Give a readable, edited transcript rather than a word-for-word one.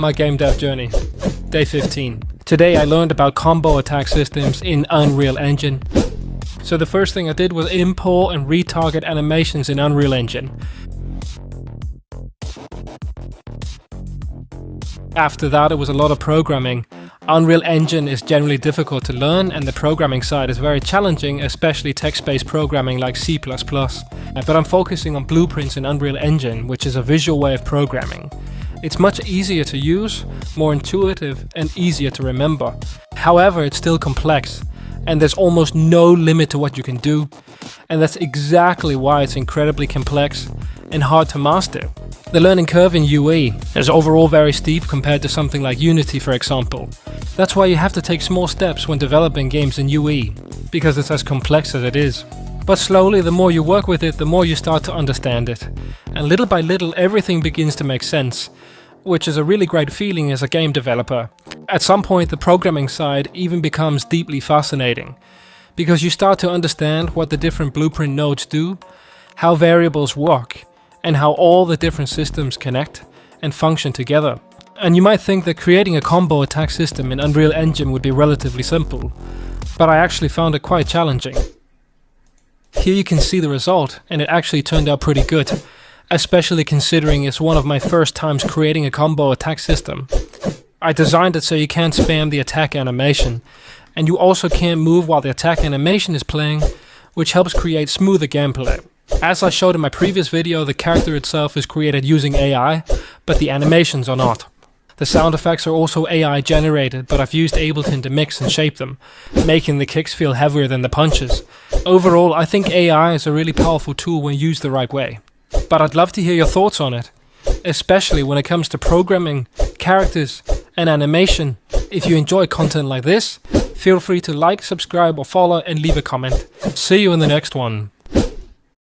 my game dev journey. Day 15. Today I learned about combo attack systems in Unreal Engine. So the first thing I did was import and retarget animations in Unreal Engine. After that it was a lot of programming. Unreal Engine is generally difficult to learn and the programming side is very challenging, especially text-based programming like C++. But I'm focusing on blueprints in Unreal Engine, which is a visual way of programming. It's much easier to use, more intuitive and easier to remember. However, it's still complex and there's almost no limit to what you can do. And that's exactly why it's incredibly complex and hard to master. The learning curve in UE is overall very steep compared to something like Unity, for example. That's why you have to take small steps when developing games in UE, because it's as complex as it is. But slowly, the more you work with it, the more you start to understand it. And little by little, everything begins to make sense, which is a really great feeling as a game developer. At some point, the programming side even becomes deeply fascinating, because you start to understand what the different blueprint nodes do, how variables work, and how all the different systems connect and function together. And you might think that creating a combo attack system in Unreal Engine would be relatively simple, but I actually found it quite challenging. Here you can see the result, and it actually turned out pretty good, especially considering it's one of my first times creating a combo attack system. I designed it so you can't spam the attack animation, and you also can't move while the attack animation is playing, which helps create smoother gameplay. As I showed in my previous video, the character itself is created using AI, but the animations are not. The sound effects are also AI generated, but I've used Ableton to mix and shape them, making the kicks feel heavier than the punches. Overall, I think AI is a really powerful tool when used the right way. But I'd love to hear your thoughts on it, especially when it comes to programming, characters, and animation. If you enjoy content like this, feel free to like, subscribe, or follow and leave a comment. See you in the next one.